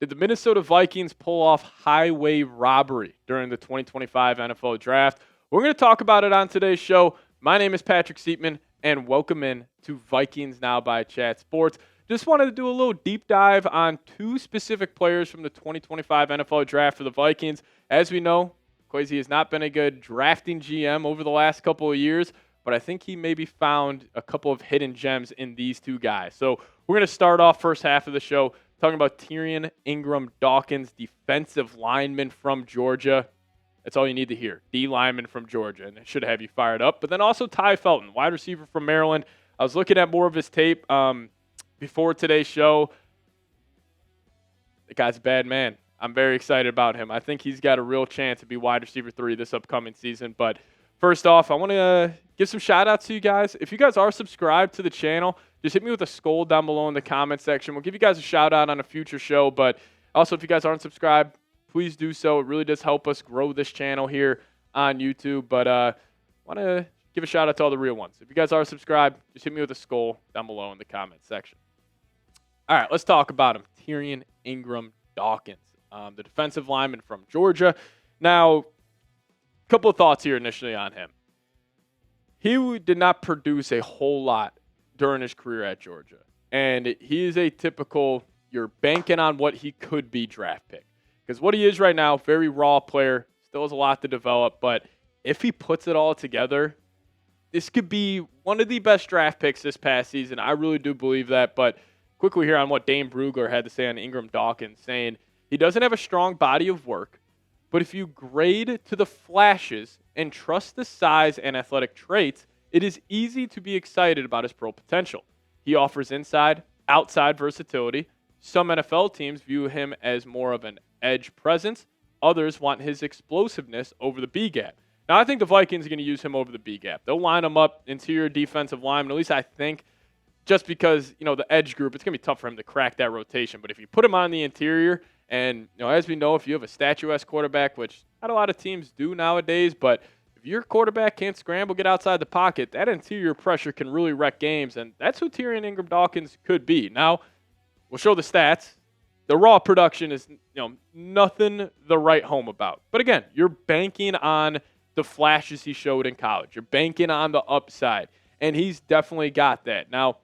Did the Minnesota Vikings pull off highway robbery during the 2025 NFL Draft? We're going to talk about it on today's show. My name is Patrick Siepman, and welcome in to Vikings Now by Chat Sports. Just wanted to do a little deep dive on two specific players from the 2025 NFL Draft for the Vikings. As we know, Kwesi has not been a good drafting GM over the last couple of years, but I think he maybe found a couple of hidden gems in these two guys. So we're going to start off first half of the show talking about Tyrion Ingram-Dawkins, defensive lineman from Georgia. That's all you need to hear. D lineman from Georgia, and it should have you fired up. But then also Felton, wide receiver from Maryland. I was looking at more of his tape before today's show. The guy's a bad man. I'm very excited about him. I think he's got a real chance to be wide receiver 3 this upcoming season. But first off, I want to give some shout-outs to you guys. If you guys are subscribed to the channel, just hit me with a SKOL down below in the comment section. We'll give you guys a shout-out on a future show. But also, if you guys aren't subscribed, please do so. It really does help us grow this channel here on YouTube. But I want to give a shout-out to all the real ones. If you guys are subscribed, just hit me with a SKOL down below in the comment section. All right, let's talk about him. Tyrion Ingram-Dawkins, the defensive lineman from Georgia. Now, a couple of thoughts here initially on him. He did not produce a whole lot during his career at Georgia. And he is a typical, you're banking on what he could be draft pick. Because what he is right now, very raw player, still has a lot to develop. But if he puts it all together, this could be one of the best draft picks this past season. I really do believe that. But quickly here on what Dane Brugler had to say on Ingram-Dawkins, saying he doesn't have a strong body of work, but if you grade to the flashes and trust the size and athletic traits, it is easy to be excited about his pro potential. He offers inside, outside versatility. Some NFL teams view him as more of an edge presence. Others want his explosiveness over the B-gap. Now, I think the Vikings are going to use him over the B-gap. They'll line him up interior defensive lineman, at least I think, just because, the edge group, it's going to be tough for him to crack that rotation. But if you put him on the interior, and, as we know, if you have a statuesque quarterback, which not a lot of teams do nowadays, but if your quarterback can't scramble, get outside the pocket, that interior pressure can really wreck games, and that's who Tyrion Ingram-Dawkins could be. Now, we'll show the stats. The raw production is, nothing to write home about. But again, you're banking on the flashes he showed in college. You're banking on the upside, and he's definitely got that. Now,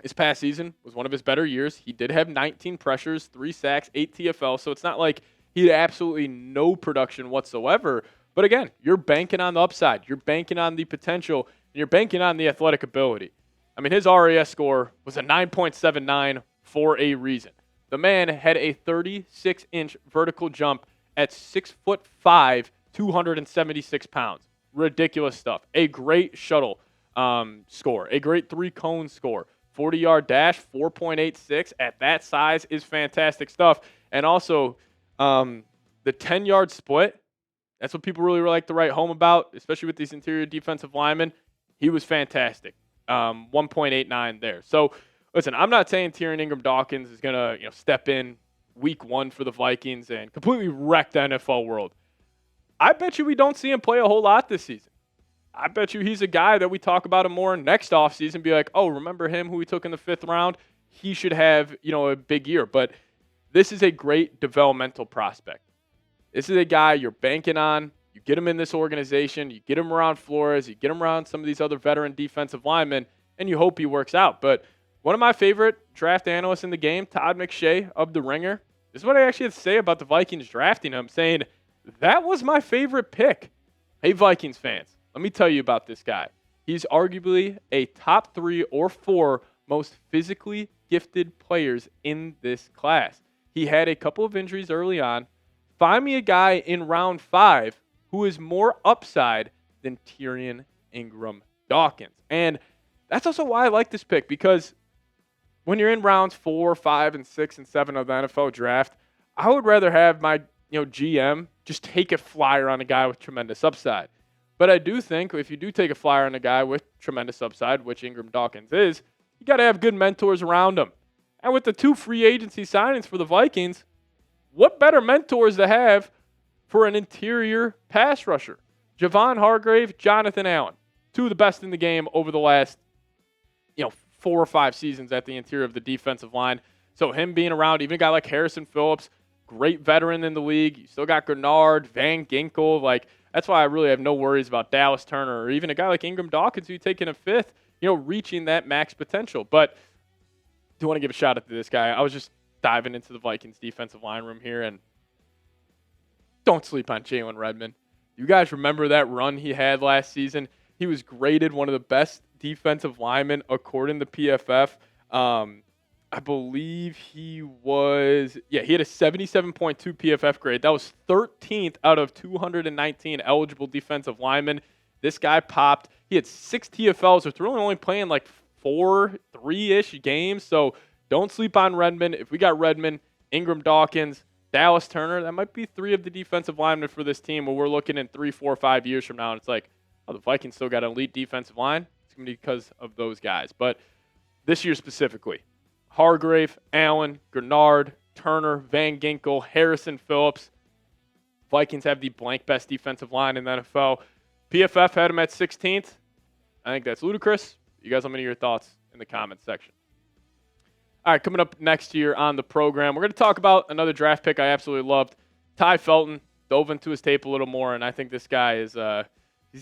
his past season was one of his better years. He did have 19 pressures, 3 sacks, 8 TFL, so it's not like he had absolutely no production whatsoever. But again, you're banking on the upside. You're banking on the potential, and you're banking on the athletic ability. I mean, his RAS score was a 9.79 for a reason. The man had a 36-inch vertical jump at 6'5", 276 pounds. Ridiculous stuff. A great shuttle score. A great 3-cone score. 40-yard dash, 4.86 at that size is fantastic stuff. And also, the 10-yard split, that's what people really like to write home about, especially with these interior defensive linemen. He was fantastic. 1.89 there. So, listen, I'm not saying Tyrion Ingram-Dawkins is going to step in week 1 for the Vikings and completely wreck the NFL world. I bet you we don't see him play a whole lot this season. I bet you he's a guy that we talk about him more next offseason, be like, oh, remember him who we took in the 5th round? He should have, a big year. But this is a great developmental prospect. This is a guy you're banking on. You get him in this organization. You get him around Flores. You get him around some of these other veteran defensive linemen, and you hope he works out. But one of my favorite draft analysts in the game, Todd McShay of The Ringer, this is what I actually had to say about the Vikings drafting him, saying, that was my favorite pick. Hey, Vikings fans. Let me tell you about this guy. He's arguably a top 3 or 4 most physically gifted players in this class. He had a couple of injuries early on. Find me a guy in round 5 who is more upside than Tyrion Ingram-Dawkins. And that's also why I like this pick, because when you're in rounds 4, 5, and 6, and 7 of the NFL draft, I would rather have my GM just take a flyer on a guy with tremendous upside. But I do think if you do take a flyer on a guy with tremendous upside, which Ingram-Dawkins is, you got to have good mentors around him. And with the 2 free agency signings for the Vikings, what better mentors to have for an interior pass rusher? Javon Hargrave, Jonathan Allen, 2 of the best in the game over the last 4 or 5 seasons at the interior of the defensive line. So him being around, even a guy like Harrison Phillips, great veteran in the league. You still got Gernard, Van Ginkel. Like, that's why I really have no worries about Dallas Turner or even a guy like Ingram-Dawkins who you take in a fifth, reaching that max potential. But do want to give a shout out to this guy. I was just diving into the Vikings defensive line room here, and don't sleep on Jalen Redmond. You guys remember that run he had last season? He was graded one of the best defensive linemen according to PFF. I believe he had a 77.2 PFF grade. That was 13th out of 219 eligible defensive linemen. This guy popped. He had 6 TFLs, which we're only playing like 3-ish games. So don't sleep on Redmond. If we got Redmond, Ingram-Dawkins, Dallas Turner, that might be 3 of the defensive linemen for this team where we're looking in 3, 4, 5 years from now. And it's like, oh, the Vikings still got an elite defensive line. It's going to be because of those guys. But this year specifically, Hargrave, Allen, Gernard, Turner, Van Ginkel, Harrison Phillips. Vikings have the blank best defensive line in the NFL. PFF had him at 16th. I think that's ludicrous. You guys, let me know your thoughts in the comments section. All right, coming up next year on the program, we're going to talk about another draft pick I absolutely loved. Ty Felton. Dove into his tape a little more, and I think this guy is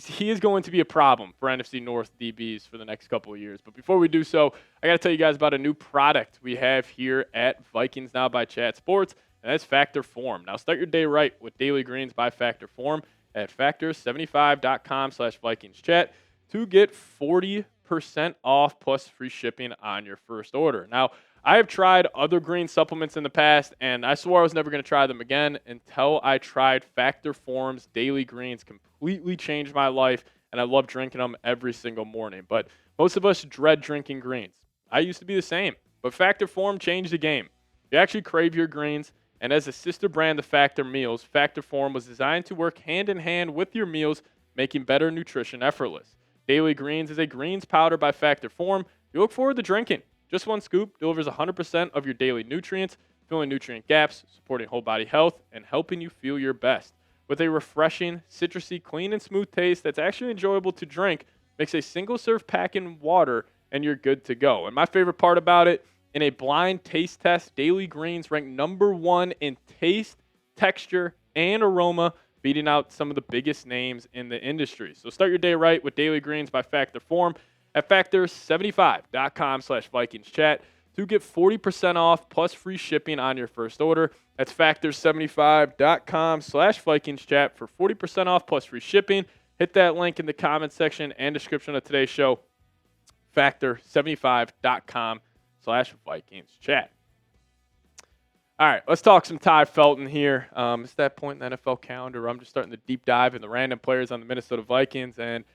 he is going to be a problem for NFC North DBs for the next couple of years. But before we do so, I got to tell you guys about a new product we have here at Vikings Now by Chat Sports, and that's Factor Form. Now start your day right with Daily Greens by Factor Form at factor75.com/VikingsChat to get 40% off plus free shipping on your first order. Now, I have tried other green supplements in the past, and I swore I was never going to try them again until I tried Factor Form's Daily Greens. Completely changed my life, and I love drinking them every single morning. But most of us dread drinking greens. I used to be the same, but Factor Form changed the game. You actually crave your greens, and as a sister brand of Factor Meals, Factor Form was designed to work hand in hand with your meals, making better nutrition effortless. Daily Greens is a greens powder by Factor Form you look forward to drinking. Just one scoop delivers 100% of your daily nutrients, filling nutrient gaps, supporting whole body health, and helping you feel your best. With a refreshing, citrusy, clean, and smooth taste that's actually enjoyable to drink, mix a single-serve pack in water, and you're good to go. And my favorite part about it, in a blind taste test, Daily Greens ranked number 1 in taste, texture, and aroma, beating out some of the biggest names in the industry. So start your day right with Daily Greens by Factor Form at factor75.com/VikingsChat to get 40% off plus free shipping on your first order. That's factor75.com/VikingsChat for 40% off plus free shipping. Hit that link in the comments section and description of today's show. Factor75.com/VikingsChat. All right, let's talk some Ty Felton here. It's that point in the NFL calendar where I'm just starting to deep dive into random players on the Minnesota Vikings, and I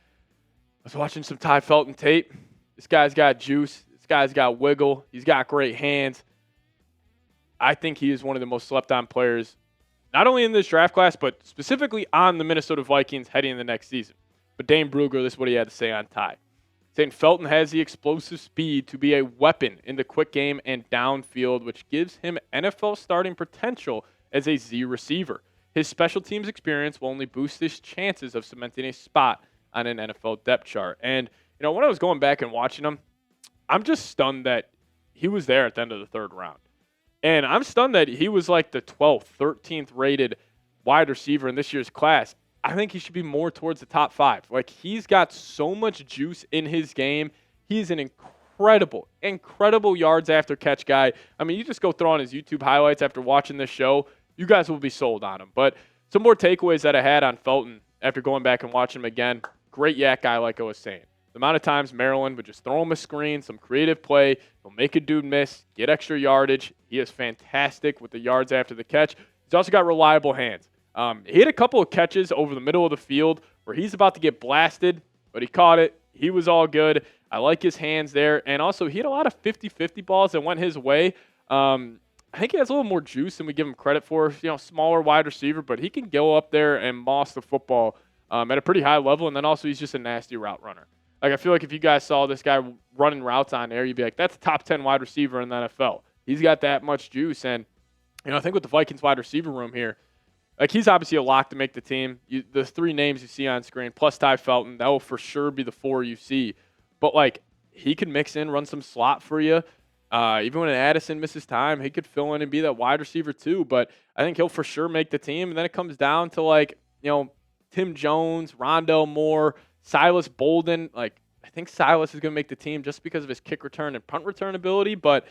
was watching some Ty Felton tape. This guy's got juice. This guy's got wiggle. He's got great hands. I think he is one of the most slept-on players, not only in this draft class, but specifically on the Minnesota Vikings heading into the next season. But Dane Brugler, this is what he had to say on Ty. Saying Felton has the explosive speed to be a weapon in the quick game and downfield, which gives him NFL starting potential as a Z receiver. His special teams experience will only boost his chances of cementing a spot on an NFL depth chart. And, when I was going back and watching him, I'm just stunned that he was there at the end of the 3rd round. And I'm stunned that he was like the 12th, 13th rated wide receiver in this year's class. I think he should be more towards the top 5. Like, he's got so much juice in his game. He's an incredible yards after catch guy. I mean, you just go throw on his YouTube highlights after watching this show. You guys will be sold on him. But some more takeaways that I had on Felton after going back and watching him again. Great yak guy, like I was saying. The amount of times Maryland would just throw him a screen, some creative play, he'll make a dude miss, get extra yardage. He is fantastic with the yards after the catch. He's also got reliable hands. He had a couple of catches over the middle of the field where he's about to get blasted, but he caught it. He was all good. I like his hands there. And also, he had a lot of 50-50 balls that went his way. I think he has a little more juice than we give him credit for. Smaller wide receiver, but he can go up there and moss the football at a pretty high level. And then also, he's just a nasty route runner. Like, I feel like if you guys saw this guy running routes on there, you'd be like, that's a top 10 wide receiver in the NFL. He's got that much juice. And, I think with the Vikings wide receiver room here, like, he's obviously a lock to make the team. The 3 names you see on screen, plus Ty Felton, that will for sure be the 4 you see. But, like, he can mix in, run some slot for you. Even when Addison misses time, he could fill in and be that wide receiver too. But I think he'll for sure make the team. And then it comes down to Tim Jones, Rondell Moore, Silas Bolden. I think Silas is going to make the team just because of his kick return and punt return ability. But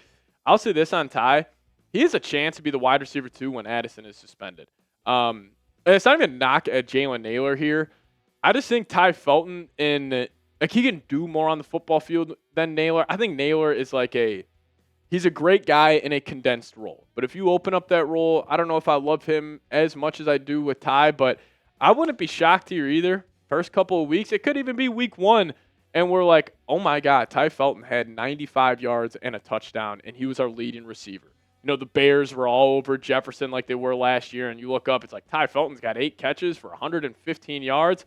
I'll say this on Ty. He has a chance to be the wide receiver too when Addison is suspended. And it's not even a knock at Jalen Nailor here. I just think Ty Felton he can do more on the football field than Nailor. I think Nailor is he's a great guy in a condensed role. But if you open up that role, I don't know if I love him as much as I do with Ty, but I wouldn't be shocked here either. First couple of weeks, it could even be week 1, and we're like, oh my God, Ty Felton had 95 yards and a touchdown, and he was our leading receiver. The Bears were all over Jefferson like they were last year, and you look up, it's like Ty Felton's got 8 catches for 115 yards.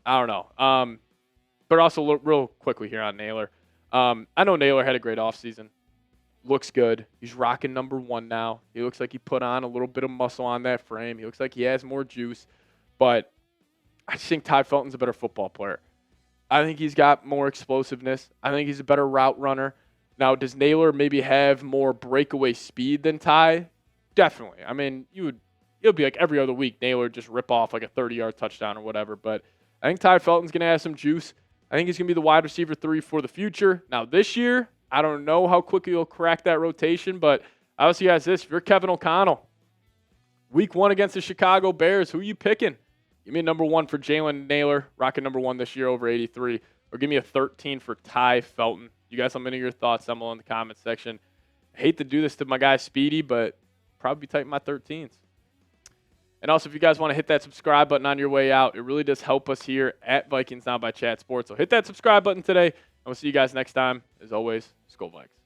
I don't know. But also look real quickly here on Nailor. I know Nailor had a great offseason. Looks good. He's rocking number 1 now. He looks like he put on a little bit of muscle on that frame. He looks like he has more juice. But I just think Ty Felton's a better football player. I think he's got more explosiveness. I think he's a better route runner. Now, does Nailor maybe have more breakaway speed than Ty? Definitely. I mean, it'll be like every other week, Nailor just rip off like a 30-yard touchdown or whatever. But I think Ty Felton's going to have some juice. I think he's going to be the wide receiver 3 for the future. Now, this year, I don't know how quickly he'll crack that rotation, but I'll ask you guys this. If you're Kevin O'Connell, week 1 against the Chicago Bears, who are you picking? Give me a number 1 for Jalen Nailor, rocking number 1 this year over 83, or give me a 13 for Ty Felton. You guys, let me know your thoughts down below in the comments section. I hate to do this to my guy Speedy, but probably type my 13s. And also, if you guys want to hit that subscribe button on your way out, it really does help us here at Vikings Now by Chat Sports. So hit that subscribe button today, and we'll see you guys next time. As always, SKOL Vikes.